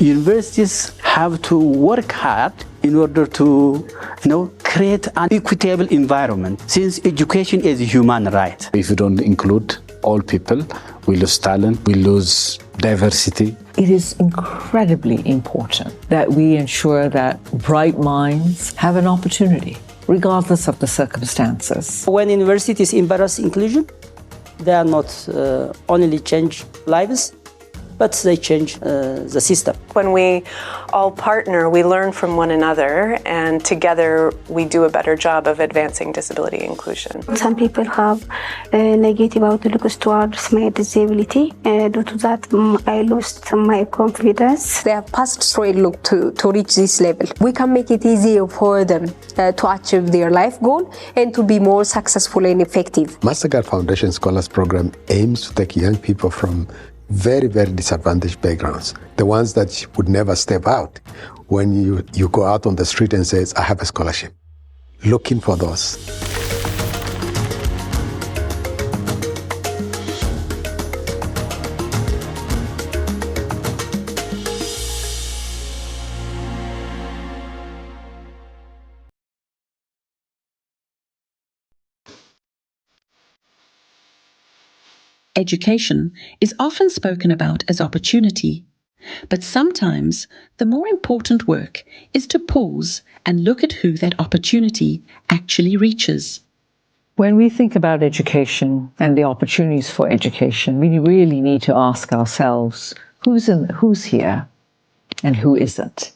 universities have to work hard in order to create an equitable environment, since education is a human right. If you don't include all people, we lose talent, we lose diversity. It is incredibly important that we ensure that bright minds have an opportunity, regardless of the circumstances. When universities embrace inclusion, they are not only change lives, but they change the system. When we all partner, we learn from one another, and together we do a better job of advancing disability inclusion. Some people have a negative outlook towards my disability. Due to that, I lost my confidence. They have passed through a look to reach this level. We can make it easier for them to achieve their life goal and to be more successful and effective. Mastercard Foundation Scholars Program aims to take young people from very, very disadvantaged backgrounds, the ones that would never step out when you go out on the street and says, I have a scholarship. Looking for those. Education is often spoken about as opportunity, but sometimes the more important work is to pause and look at who that opportunity actually reaches. When we think about education and the opportunities for education, we really need to ask ourselves, who's here and who isn't?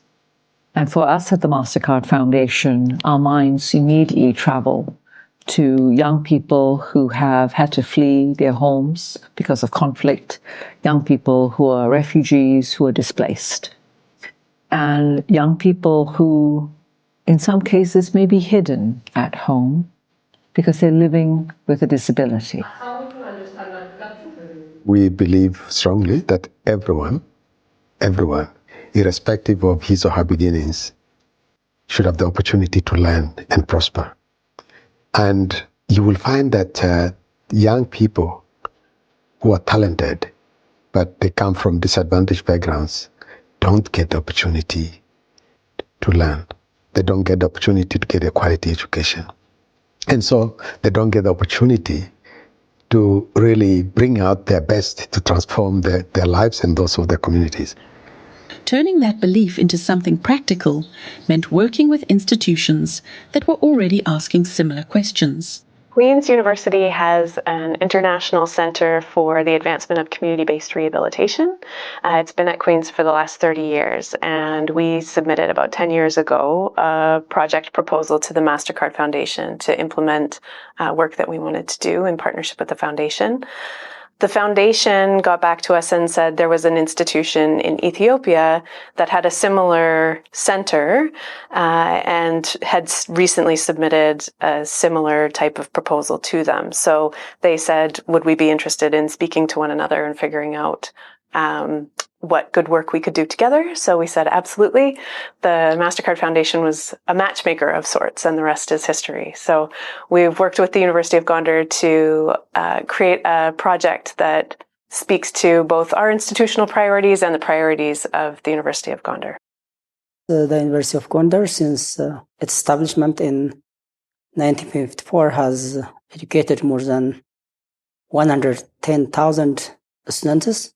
And for us at the Mastercard Foundation, our minds immediately travel to young people who have had to flee their homes because of conflict, young people who are refugees, who are displaced, and young people who, in some cases, may be hidden at home because they're living with a disability. We believe strongly that everyone, irrespective of his or her beginnings, should have the opportunity to learn and prosper. And you will find that young people who are talented, but they come from disadvantaged backgrounds, don't get the opportunity to learn. They don't get the opportunity to get a quality education. And so they don't get the opportunity to really bring out their best to transform their lives and those of their communities. Turning that belief into something practical meant working with institutions that were already asking similar questions. Queen's University has an international center for the advancement of community-based rehabilitation. It's been at Queen's for the last 30 years, and we submitted about 10 years ago a project proposal to the Mastercard Foundation to implement work that we wanted to do in partnership with the foundation. The foundation got back to us and said there was an institution in Ethiopia that had a similar center and had recently submitted a similar type of proposal to them. So they said, would we be interested in speaking to one another and figuring out what good work we could do together? So we said, absolutely. The Mastercard Foundation was a matchmaker of sorts, and the rest is history. So we've worked with the University of Gondar to create a project that speaks to both our institutional priorities and the priorities of the University of Gondar. The University of Gondar, since its establishment in 1954, has educated more than 110,000 students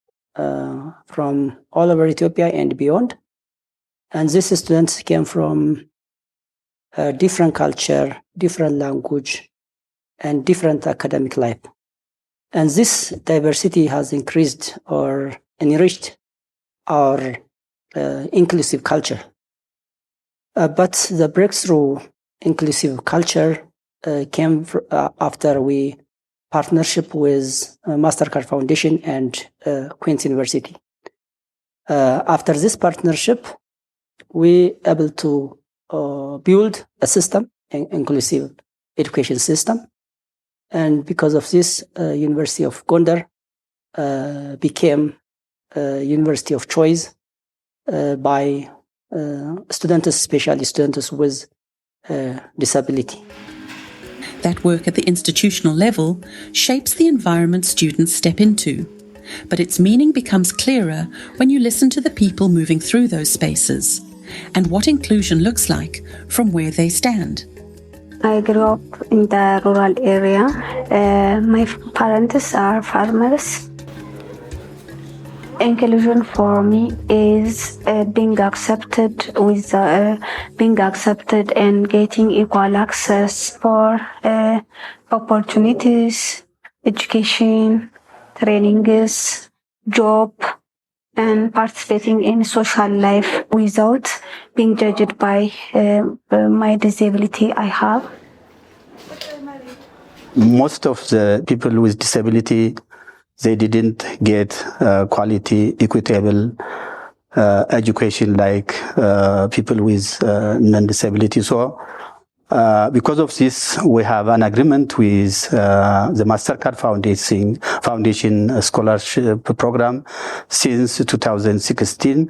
from all over Ethiopia and beyond. And these students came from different culture, different language, and different academic life. And this diversity has increased or enriched our inclusive culture. But the breakthrough inclusive culture came after we partnership with Mastercard Foundation and Queen's University. After this partnership, we able to build a system, an inclusive education system. And because of this, University of Gondar became a university of choice by students, especially students with disability. That work at the institutional level shapes the environment students step into. but its meaning becomes clearer when you listen to the people moving through those spaces and what inclusion looks like from where they stand. I grew up in the rural area. My parents are farmers. Inclusion for me is being accepted and getting equal access for opportunities, education, trainings, job, and participating in social life without being judged by my disability I have. Most of the people with disability, they didn't get quality, equitable education like people with non-disability. So because of this, we have an agreement with the MasterCard Foundation Scholarship Program since 2016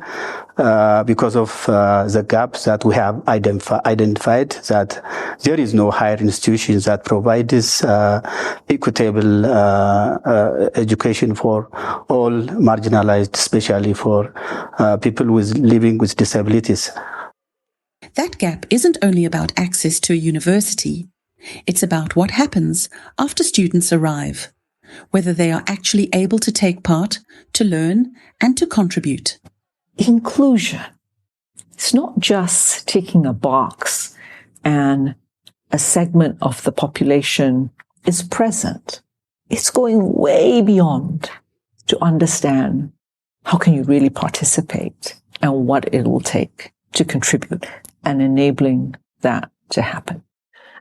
because of the gaps that we have identified that there is no higher institutions that provide this equitable education for all marginalized, especially for people living with disabilities. That gap isn't only about access to a university. It's about what happens after students arrive, whether they are actually able to take part, to learn, and to contribute. Inclusion. It's not just ticking a box and a segment of the population is present. It's going way beyond to understand how can you really participate and what it will take to contribute and enabling that to happen.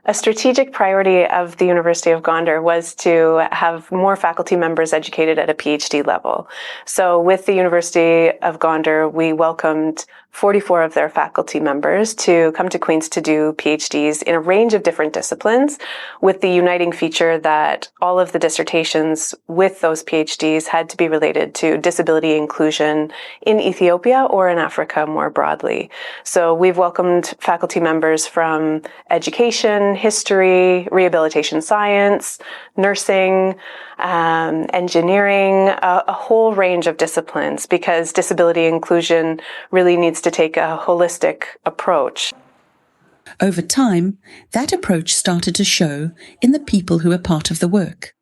A strategic priority of the University of Gondar was to have more faculty members educated at a PhD level. So with the University of Gondar, we welcomed 44 of their faculty members to come to Queen's to do PhDs in a range of different disciplines, with the uniting feature that all of the dissertations with those PhDs had to be related to disability inclusion in Ethiopia or in Africa more broadly. So we've welcomed faculty members from education, history, rehabilitation science, nursing, engineering, a whole range of disciplines, because disability inclusion really needs to take a holistic approach. Over time, that approach started to show in the people who were part of the work,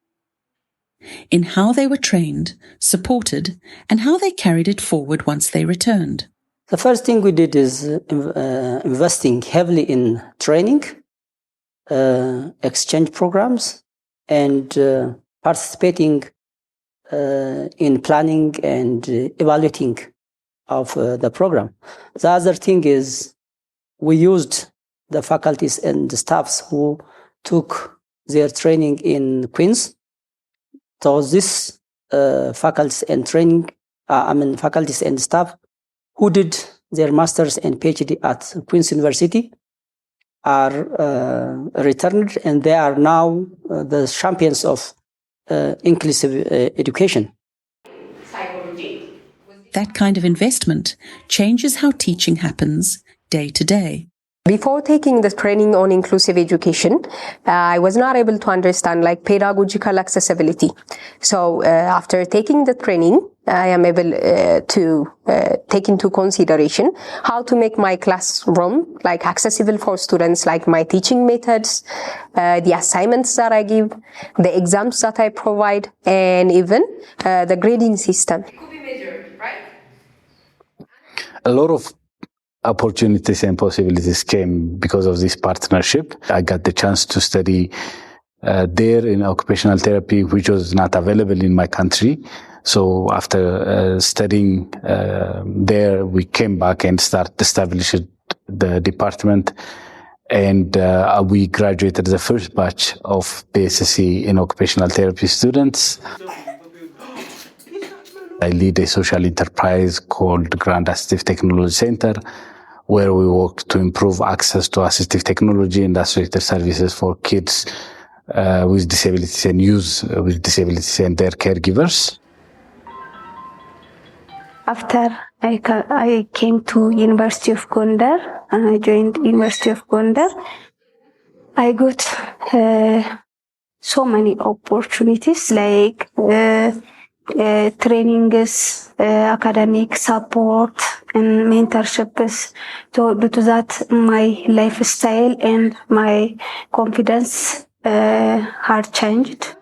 in how they were trained, supported, and how they carried it forward once they returned. The first thing we did is investing heavily in training, exchange programs, and participating in planning and evaluating of the program. The other thing is we used the faculties and the staffs who took their training in Queen's. So this faculties and faculties and staff who did their masters and PhD at Queen's University are returned, and they are now the champions of inclusive education. That kind of investment changes how teaching happens day to day. Before taking the training on inclusive education, I was not able to understand pedagogical accessibility. So after taking the training, I am able to take into consideration how to make my classroom accessible for students, like my teaching methods, the assignments that I give, the exams that I provide, and even the grading system. It could be measured, right? A lot of opportunities and possibilities came because of this partnership. I got the chance to study there in occupational therapy, which was not available in my country. So after studying there, we came back and established the department, and we graduated the first batch of BSSC in occupational therapy students. I lead a social enterprise called Grand Assistive Technology Center, where we work to improve access to assistive technology and associated services for kids with disabilities and youth with disabilities and their caregivers. After I came to University of Gondar and I joined University of Gondar, I got so many opportunities, like trainings, academic support, and mentorships. So due to that, my lifestyle and my confidence had changed.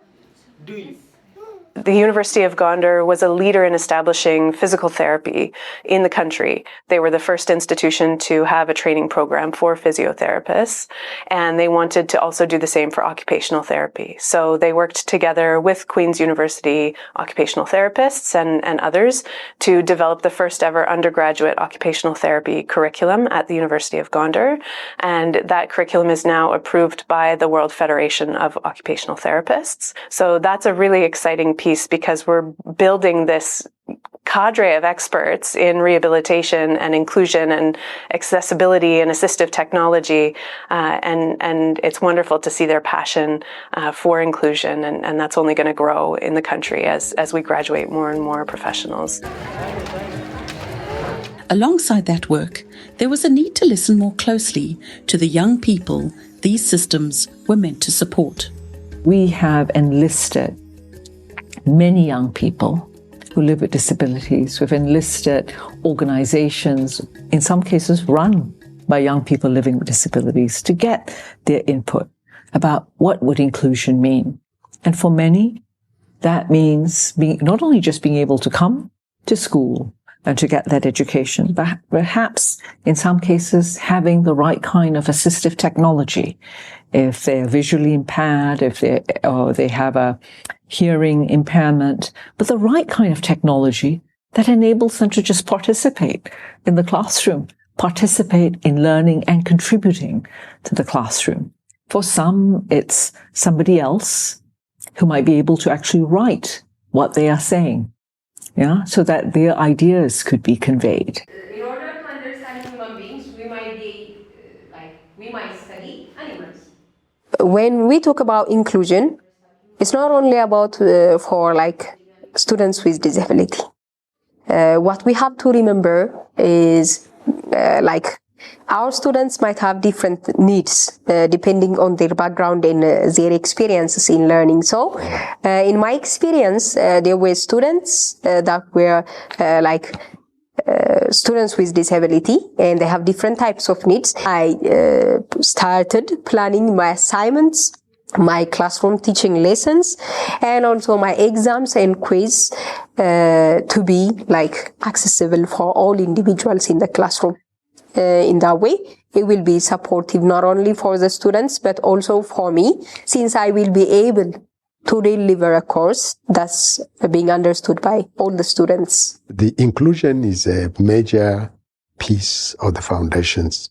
The University of Gondar was a leader in establishing physical therapy in the country. They were the first institution to have a training program for physiotherapists, and they wanted to also do the same for occupational therapy. So they worked together with Queen's University occupational therapists and others to develop the first ever undergraduate occupational therapy curriculum at the University of Gondar. And that curriculum is now approved by the World Federation of Occupational Therapists. So that's a really exciting piece because we're building this cadre of experts in rehabilitation and inclusion and accessibility and assistive technology, and it's wonderful to see their passion for inclusion, and that's only going to grow in the country as we graduate more and more professionals. Alongside that work, there was a need to listen more closely to the young people these systems were meant to support. We have enlisted many young people who live with disabilities. We've enlisted organizations, in some cases run by young people living with disabilities, to get their input about what would inclusion mean. And for many, that means not only just being able to come to school and to get that education, but perhaps in some cases having the right kind of assistive technology. If they're visually impaired, or they have a hearing impairment, but the right kind of technology that enables them to just participate in the classroom, participate in learning and contributing to the classroom. For some, it's somebody else who might be able to actually write what they are saying, so that their ideas could be conveyed. In order to understand human beings, we might study animals. When we talk about inclusion, it's not only about for students with disability. What we have to remember is our students might have different needs depending on their background and their experiences in learning. So, in my experience, there were students that were students with disability, and they have different types of needs. I started planning my assignments, my classroom teaching lessons, and also my exams and quiz to be accessible for all individuals in the classroom. In that way, it will be supportive not only for the students but also for me, since I will be able to deliver a course that's being understood by all the students. The inclusion is a major piece of the foundations.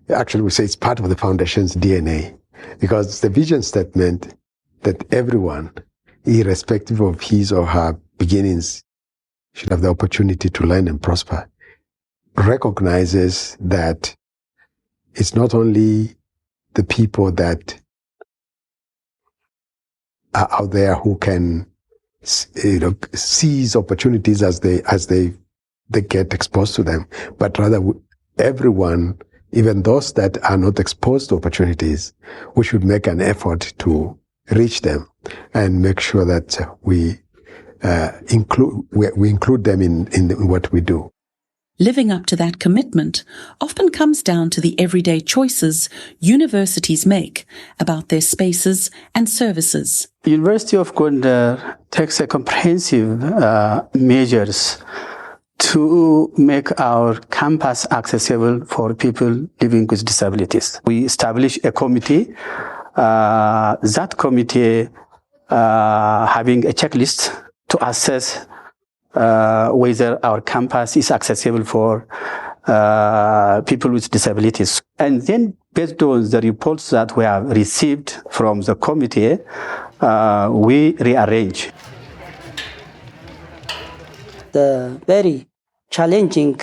Actually, we say it's part of the foundation's DNA, because it's the vision statement that everyone, irrespective of his or her beginnings, should have the opportunity to learn and prosper, recognizes that it's not only the people that are out there who can, seize opportunities as they get exposed to them, but rather everyone, even those that are not exposed to opportunities, we should make an effort to reach them and make sure that we include them in what we do. Living up to that commitment often comes down to the everyday choices universities make about their spaces and services. The University of Gondar takes a comprehensive measures to make our campus accessible for people living with disabilities. We established a committee. That committee having a checklist to assess whether our campus is accessible for people with disabilities. And then, based on the reports that we have received from the committee, we rearrange. The very challenging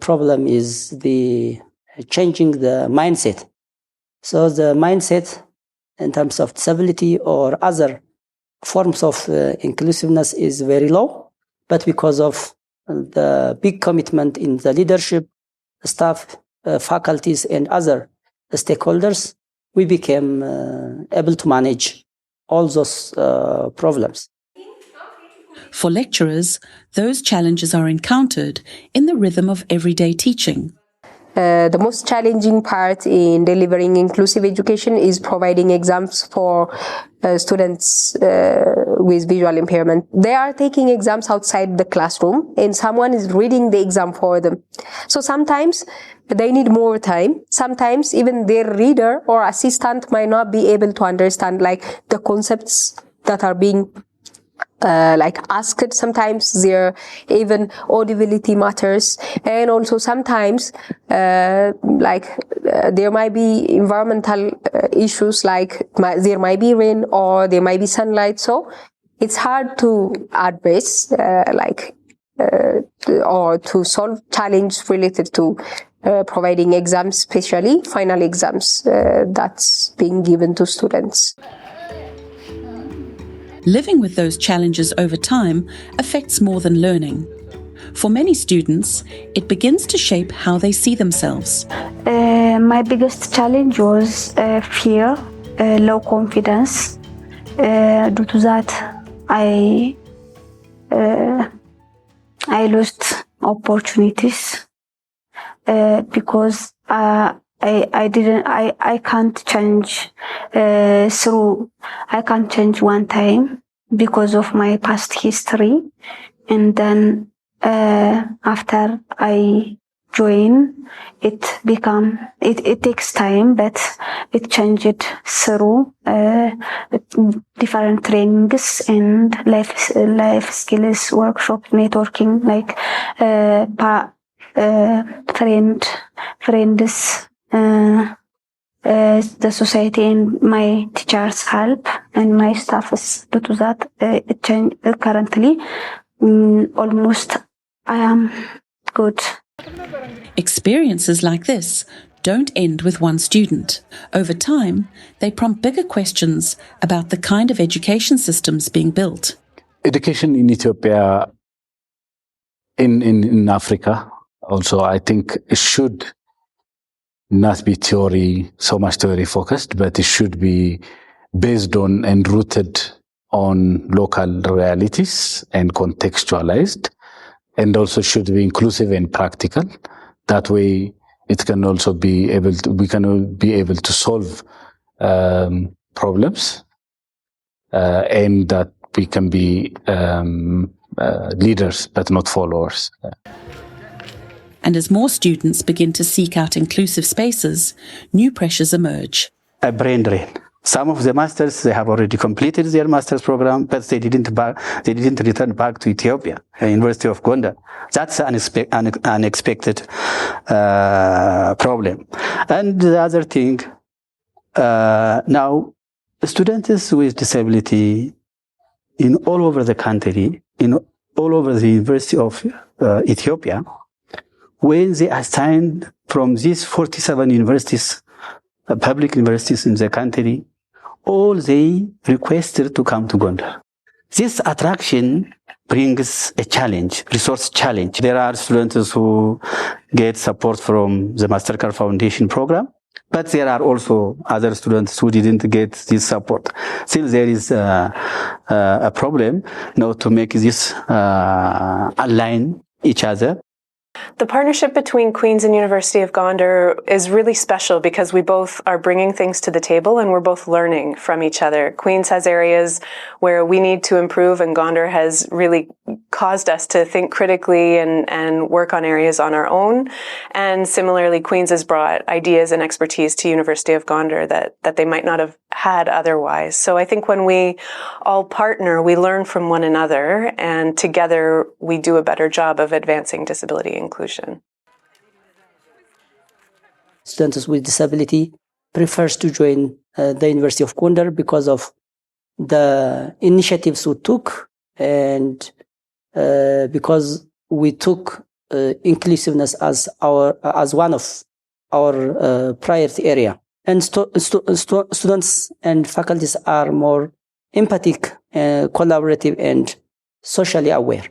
problem is the changing the mindset. So the mindset in terms of disability or other forms of inclusiveness is very low. But because of the big commitment in the leadership, staff, faculties, and other stakeholders, we became able to manage all those problems. For lecturers, those challenges are encountered in the rhythm of everyday teaching. The most challenging part in delivering inclusive education is providing exams for students with visual impairment. They are taking exams outside the classroom and someone is reading the exam for them. So sometimes they need more time. Sometimes even their reader or assistant might not be able to understand like the concepts that are being asked. Sometimes their even audibility matters, and also sometimes there might be environmental issues, like there might be rain or there might be sunlight, so it's hard to address or to solve challenges related to providing exams, especially final exams that's being given to students. Living with those challenges over time affects more than learning. For many students, it begins to shape how they see themselves. My biggest challenge was fear, low confidence. Due to that, I lost opportunities because I can't change I can't change one time because of my past history, and then after I join, it takes time, but it changed through different trainings and life skills workshop, networking, like friends, the society and my teachers' help and my staff's. Due to that, it changed. Currently, almost I am good. Experiences like this don't end with one student. Over time, they prompt bigger questions about the kind of education systems being built. Education in Ethiopia, in Africa, also, I think it should not be so much theory focused, but it should be based on and rooted on local realities and contextualized, and also should be inclusive and practical. That way, it can also be able to solve problems, and that we can be leaders but not followers. And as more students begin to seek out inclusive spaces, new pressures emerge. A brain drain. Some of the masters, they have already completed their master's program, but they didn't return back to Ethiopia, University of Gondar. That's an unexpected problem. And the other thing, now students with disability in all over the country, in all over the University of Ethiopia, when they are assigned from these 47 universities, public universities in the country, all they requested to come to Gondar. This attraction brings a challenge, resource challenge. There are students who get support from the Mastercard Foundation program, but there are also other students who didn't get this support. Still, there is a problem now to make this align each other. The partnership between Queen's and University of Gondar is really special because we both are bringing things to the table and we're both learning from each other. Queen's has areas where we need to improve, and Gondar has really caused us to think critically and work on areas on our own. And similarly, Queen's has brought ideas and expertise to University of Gondar that they might not have had otherwise. So I think when we all partner, we learn from one another, and together we do a better job of advancing disability inclusion. Students with disability prefers to join the University of Gondar because of the initiatives we took, and because we took inclusiveness as one of our priority area. And students and faculties are more empathic, collaborative, and socially aware.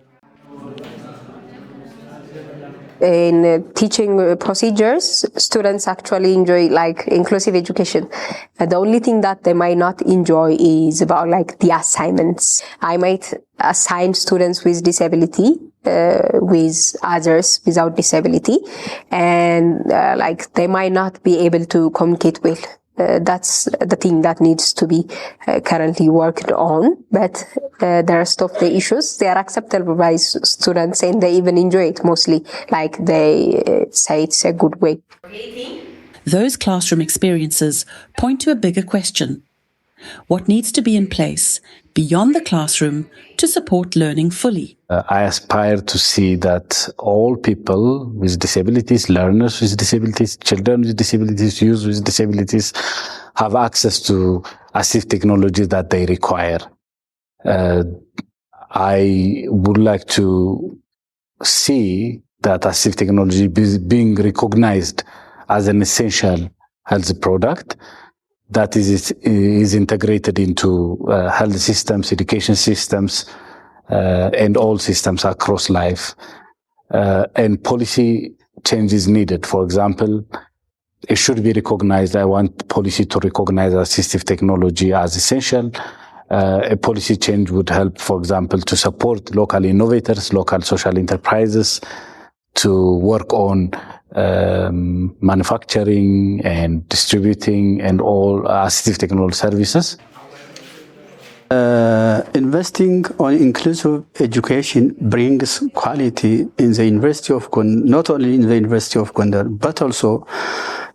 in teaching procedures, students actually enjoy like inclusive education. The only thing that they might not enjoy is about like the assignments. I might assign students with disability with others without disability, and like they might not be able to communicate well. That's the thing that needs to be currently worked on, but the rest of the issues, they are acceptable by students and they even enjoy it mostly, like they say it's a good way. Those classroom experiences point to a bigger question. What needs to be in place beyond the classroom to support learning fully? I aspire to see that all people with disabilities, learners with disabilities, children with disabilities, youth with disabilities have access to assistive technology that they require. I would like to see that assistive technology being recognized as an essential health product that is integrated into health systems, education systems, and all systems across life. And policy change is needed. For example, it should be recognized. I want policy to recognize assistive technology as essential. A policy change would help, for example, to support local innovators, local social enterprises, to work on manufacturing and distributing and all assistive technology services. Investing on inclusive education brings quality in the University of Gondar, not only in the University of Gondar, but also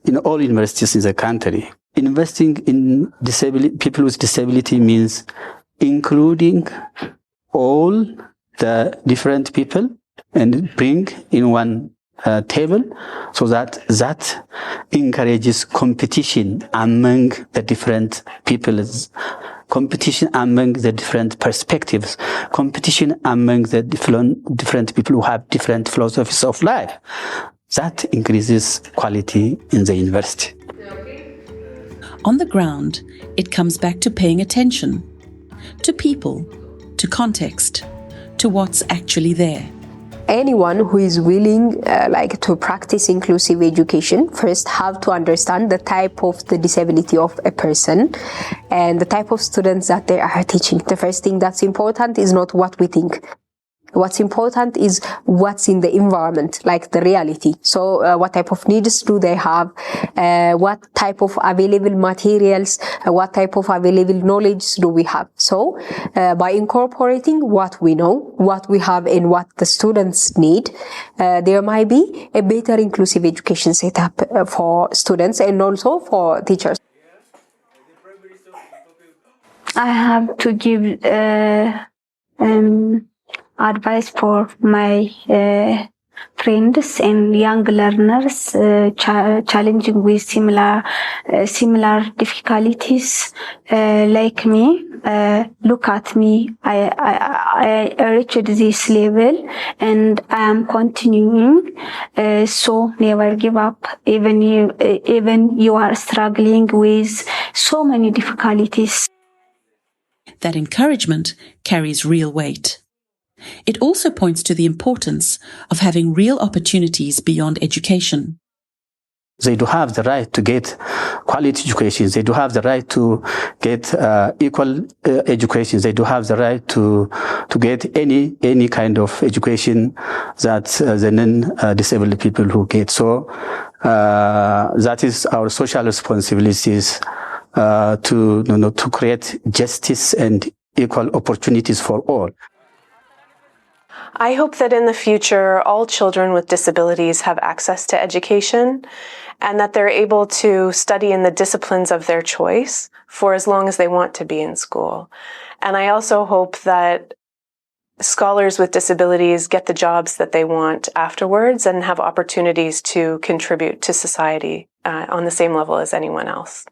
in all universities in the country. Investing in people with disability means including all the different people and bring in one table, so that encourages competition among the different peoples, competition among the different perspectives, competition among the different people who have different philosophies of life. That increases quality in the university. On the ground, it comes back to paying attention to people, to context, to what's actually there. Anyone who is willing to practice inclusive education first have to understand the type of the disability of a person and the type of students that they are teaching. The first thing that's important is not what we think. What's important is what's in the environment, like the reality. So what type of needs do they have? What type of available materials? What type of available knowledge do we have? So by incorporating what we know, what we have, and what the students need, there might be a better inclusive education setup for students and also for teachers. I have to give advice for my friends and young learners challenging with similar difficulties like me. Look at me. I reached this level and I am continuing. So never give up. Even you are struggling with so many difficulties. That encouragement carries real weight. It also points to the importance of having real opportunities beyond education. They do have the right to get quality education. They do have the right to get equal education. They do have the right to get any kind of education that the non-disabled people who get. So that is our social responsibilities to create justice and equal opportunities for all. I hope that in the future, all children with disabilities have access to education and that they're able to study in the disciplines of their choice for as long as they want to be in school. And I also hope that scholars with disabilities get the jobs that they want afterwards and have opportunities to contribute to society on the same level as anyone else.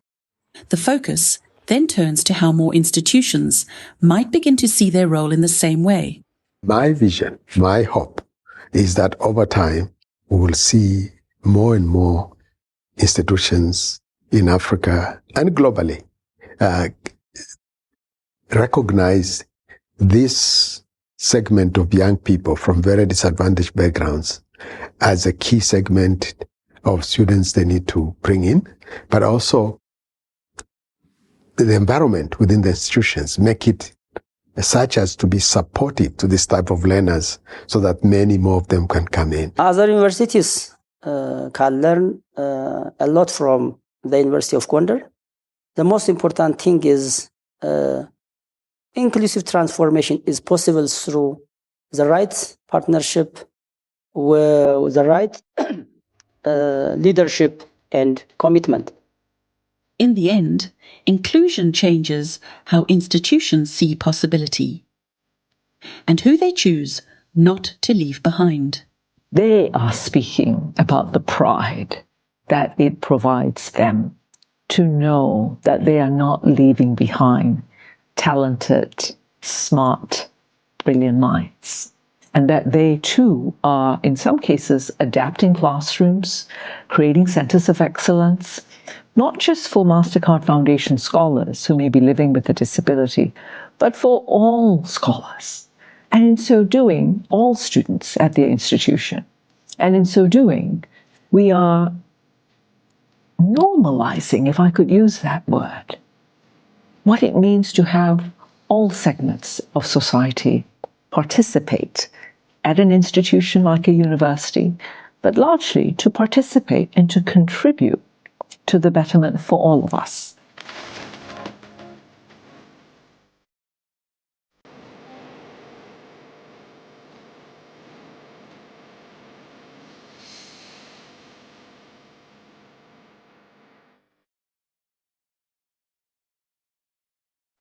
The focus then turns to how more institutions might begin to see their role in the same way. My vision, my hope is that over time we will see more and more institutions in Africa and globally recognize this segment of young people from very disadvantaged backgrounds as a key segment of students they need to bring in, but also the environment within the institutions, make it such as to be supportive to this type of learners so that many more of them can come in. Other universities can learn a lot from the University of Gondar. The most important thing is inclusive transformation is possible through the right partnership with the right leadership and commitment. In the end, inclusion changes how institutions see possibility and who they choose not to leave behind. They are speaking about the pride that it provides them to know that they are not leaving behind talented, smart, brilliant minds, and that they too are, in some cases, adapting classrooms, creating centers of excellence, not just for MasterCard Foundation scholars who may be living with a disability, but for all scholars. And in so doing, all students at the institution. And in so doing, we are normalizing, if I could use that word, what it means to have all segments of society participate at an institution like a university, but largely to participate and to contribute to the betterment for all of us.